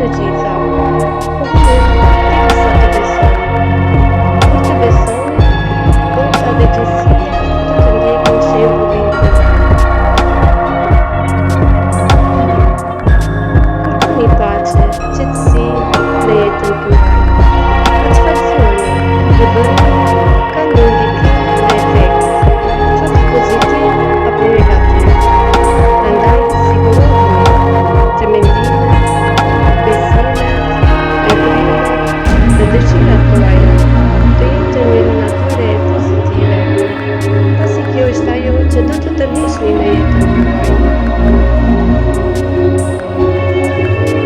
të gjitha, po unë derisa të besoni. Kur të besoni, goca dhe gjithësia do të ndjekin shembullin tuaj. Kërkoni pace, qetësi në jetën tuaj. Çfarë thoni dhe bëni ka një ndikim në efekt, qoftë pozitiv apo negativ. Prandaj sigurohuni që mendimet, besimet, veprimet dhe dëshirat tuaja të jenë me një natyrë pozitive, pasi kjo është ajo që do të tërheqni në jetën tuaj.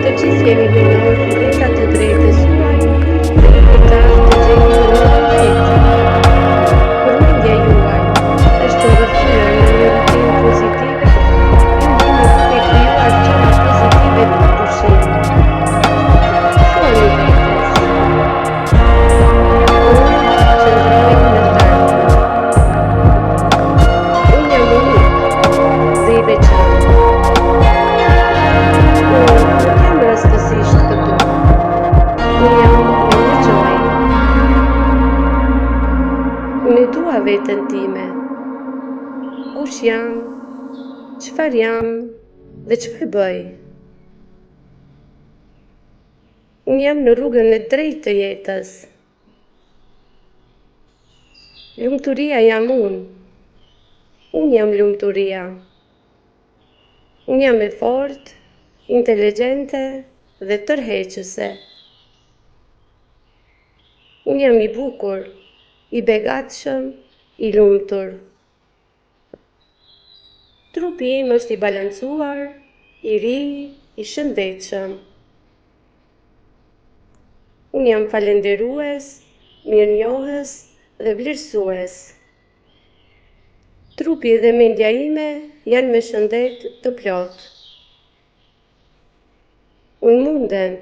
Të gjithë jeni hynor në veta të drejtës suaj dhe i përkat të gjeni në një konflikt. Kur mendja juaj është rrëfyer në një rutinë pozitive, ju jeni duke krijuar gjëra pozitive pa pushim. Thuani vetes: unë qëndroj në tërë. Unë jam unik dhe i veçantë. Unë nuk jam rastësisht këtu. Unë jam me një gjoj. Unë e dua veten time. Kush jam, çfarë jam dhe çfarë bëj. Unë jam në rrugën e drejtë të jetës. Lumturia jam unë. Unë jam lumturia. Unë jam e fortë, inteligjente dhe tërheqëse. Unë jam i bukur, i begatshëm, i lumtur. Trupi im është i balancuar, i ri, i shëndetshëm. Unë jam falendërues, mirënjohës dhe vlerësues. Trupi dhe mendja ime janë me shëndet të plotë. Unë mundem,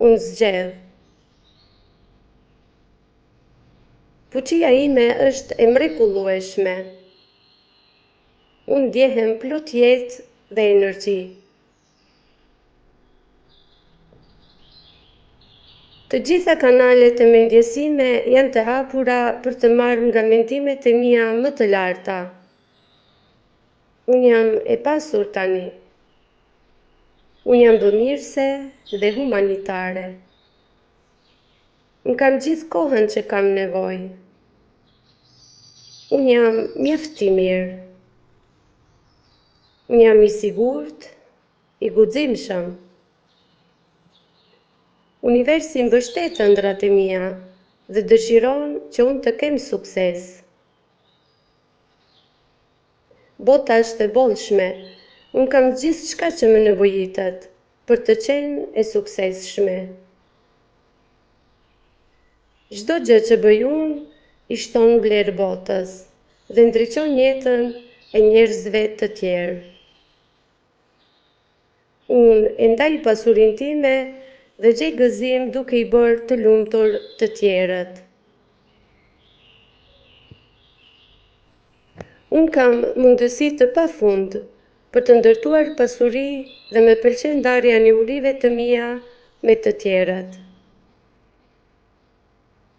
unë zgjedh. Fuqia ime është e mrekullueshme. Unë ndjehem plot jetë dhe energji. Të gjitha kanalet e mendjes ime janë të hapura për të marrë nga mendimet e mia më të larta. Unë jam e pasur tani. Unë jam bëmirëse dhe humanitare. Unë kam gjithë kohën që kam nevojë. Unë jam mjaft i mirë. Unë jam i sigurt, i guximshëm. Universi mbështet ëndrat e mia dhe dëshiron që unë të kem sukses. Bota është e bollshme. Unë kam gjithçka që më nevojitet për të qenë e suksesshme. Çdo gjë që bëj unë i shton vlerë botës dhe ndriçon jetën e njerëzve të tjerë. Unë e ndaj pasurinë time dhe gjej gëzim duke i bërë të lumtur të tjerët. Unë kam mundësi të pafund për të ndërtuar pasuri dhe më pëlqen ndarja e urive të mia me të tjerët.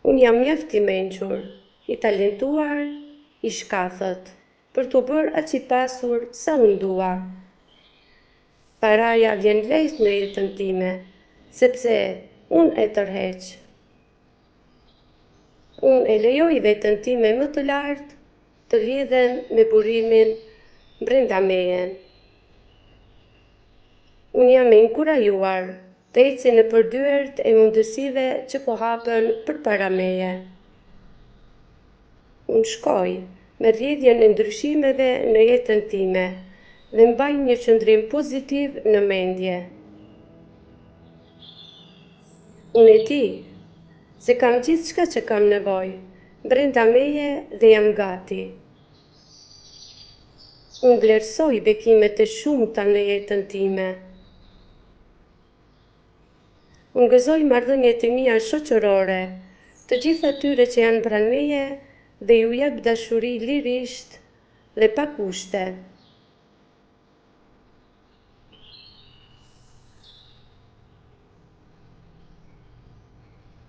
Unë jam mjaft i mençur, i talentuar, i shkathët, për t'u bërë aq i pasur sa unë dua. Paraja vjen lehtë në jetën time, sepse unë e tërheq. Unë e lejoj veten time më të lartë të lidhen me burimin brenda meje. Unë jam e inkurajuar të eci nëpër dyert e mundësive që po hapen përpara meje. Unë shkoj me rrjedhjen e ndryshimeve në jetën time dhe mbaj një qëndrim pozitiv në mendje. Unë e di se kam gjithçka që kam nevojë brenda meje dhe jam gati. Unë vlerësoj bekimet e shumta në jetën time. Unë gëzoj marrëdhëniet e mia shoqërore, të gjithë atyre që janë pranë meje dhe ju jap dashuri lirisht dhe pa kushte.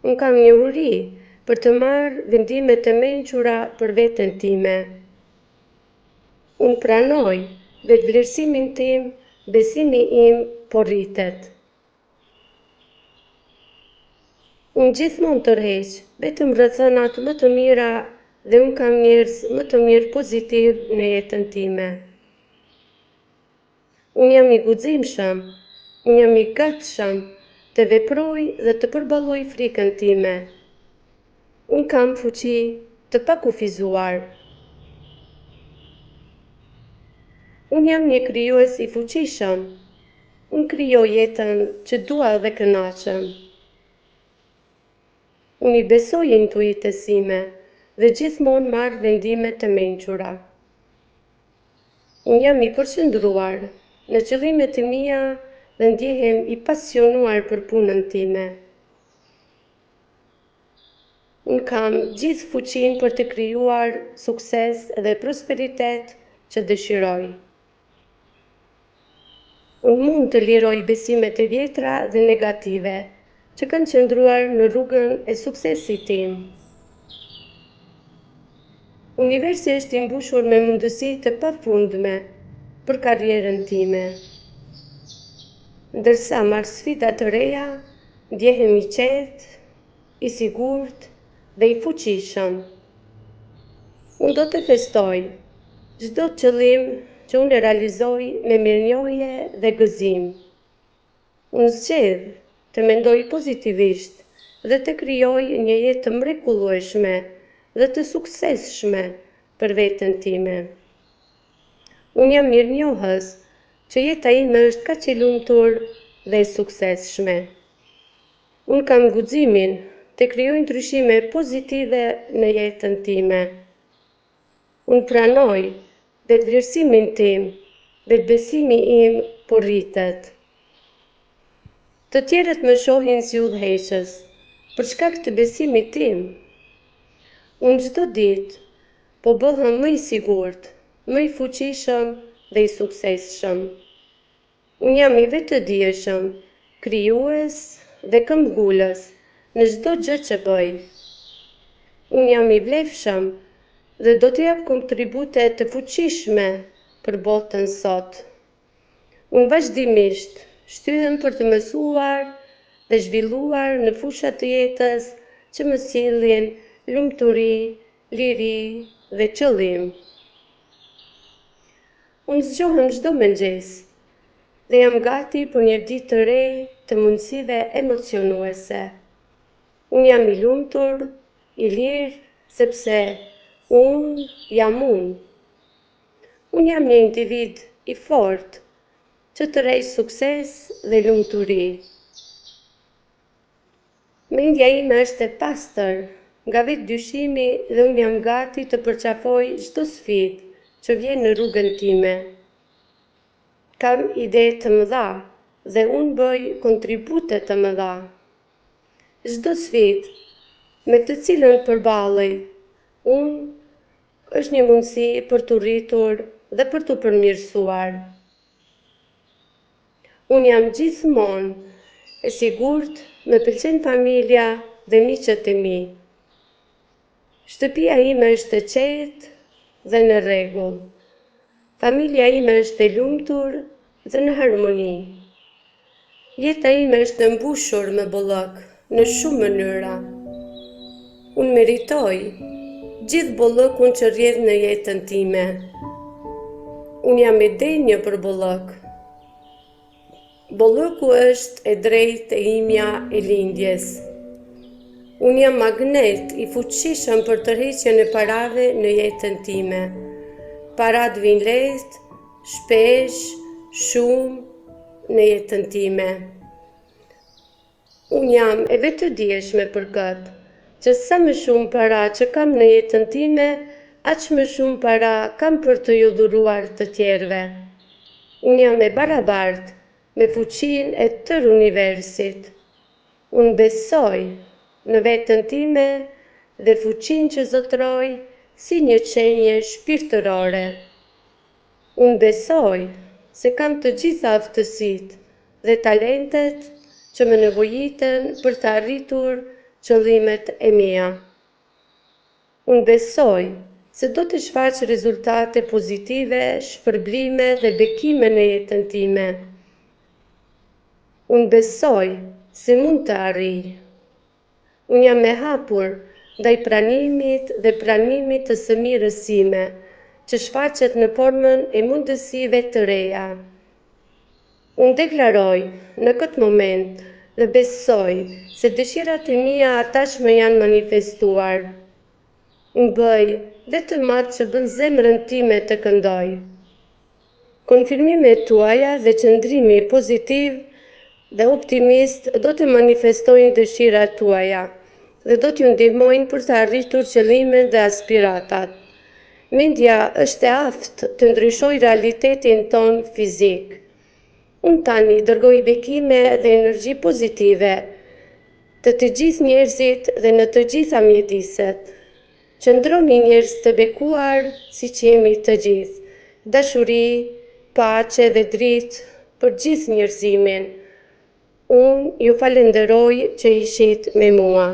Unë kam një uri për të marrë vendime të mençura për veten time. Unë pranoj vetvlerësimin tim, besimi im po rritet. Unë gjithmonë tërheq vetëm rrethonat më të mira dhe unë kam njerëz më të mirë pozitiv në jetën time. Unë jam i guximshëm, unë jam i gatshëm të veproj dhe të përballoj frikën time. Unë kam fuqi të pakufizuar. Unë jam një krijues i fuqishëm. Unë krijoj jetën që dua dhe kënaqem. Unë i besoj intuitës sime dhe gjithmonë marr vendime të mençura. Unë jam i përqendruar në qëllimet e mia dhe ndjehem i pasionuar për punën time. Unë kam gjithë fuqinë për të krijuar sukses dhe prosperitet që dëshiroj. Unë mund të liroj besimet e vjetra dhe negative që kanë qëndruar në rrugën e suksesit tim. Universi është i mbushur me mundësi të pafundme për karrierën time. Ndërsa marr sfida të reja, ndjehem i qetë, i sigurt dhe i fuqishëm. Unë do të festoj çdo qëllim që unë e realizoj me mirënjohje dhe gëzim. Unë zgjedh të mendoj pozitivisht dhe të krijoj një jetë të mrekullueshme dhe të suksesshme për veten time. Unë jam mirënjohës që jeta ime është kaq e lumtur dhe e suksesshme. Unë kam guximin të krijoj ndryshime pozitive në jetën time. Unë pranoj vetvlerësimin tim, vetbesimi im po rritet. Të tjerët më shohin si udhëheqës, për shkak të besimit tim. Unë çdo ditë po bëhem më i sigurt, më i fuqishëm dhe i suksesshëm. Unë jam i vetëdijshëm, krijues dhe këmbgulës në çdo gjë që bëj. Unë jam i vlefshëm dhe do të jap kontribute të fuqishme për botën sot. Unë vazhdimisht shtyhem për të mësuar dhe zhvilluar në fusha të jetës që më sjellin lumturi, liri dhe qëllim. Unë zgjohem çdo mëngjes dhe jam gati për një ditë të re të mundësive emocionuese. Unë jam i lumtur, i lirë, sepse unë jam unë. Unë jam një individ i fortë që tërheq sukses dhe lumturi. Mendja ime është e pastër nga vetëdyshimi dhe unë jam gati të përqafoj çdo sfidë që vjen në rrugën time. Kam ide të mëdha dhe unë bëj kontribute të mëdha. Çdo sfidë me të cilën përballej unë është një mundësi për të rritur dhe për të përmirësuar. Unë jam gjithmonë e sigurt, më pëlqen familja dhe miqët e mi. Shtëpia ime është e qetë dhe në rregull. Familja ime është e lumtur dhe në harmoni. Jeta ime është e mbushur me bollok në shumë mënyra. Unë meritoj gjithë bollokun që rrjedh në jetën time. Unë jam e denjë për bollok. Bolloku është e drejtë e imja e lindjes. Unë jam magnet i fuqishëm për tërheqjen e parave në jetën time. Parat vijnë lehtë, shpesh, shumë në jetën time. Unë jam e vetëdijshme për këtë, që sa më shumë para që kam në jetën time, aq më shumë para kam për të ju dhuruar të tjerëve. Unë jam e barabartë me fuqinë e tërë universit. Unë besoj në veten time dhe fuqinë që zotroj si një qenje shpirtërore. Unë besoj se kam të gjitha aftësitë dhe talentet që më nevojiten për të arritur qëllimet e mia. Unë besoj se do të shfaq rezultate pozitive, shpërblime dhe bekime në jetën time. Unë besoj se mund të arrij. Unë jam e hapur ndaj pranimit dhe pranimit të së mirës sime, që shfaqet në formën e mundësive të reja. Unë deklaroj në këtë moment dhe besoj se dëshirat e mia tashmë janë manifestuar. Unë bëj vetëm atë që bën zemrën time të këndoj. Konfirmimet tuaja dhe qëndrimi pozitiv dhe optimist do të manifestojnë dëshirat tuaja dhe do t'ju ndihmojnë për të arritur qëllimet dhe aspiratat. Mendja është e aftë të ndryshojë realitetin ton fizik. Unë tani dërgoj bekime dhe energji pozitive të gjithë njerëzit dhe në të gjitha mjediset. Qëndroni njerëz të bekuar si që jemi të gjithë. Dashuri, paqe dhe dritë për gjithë njerëzimin. Unë ju falenderoj që ishit me mua.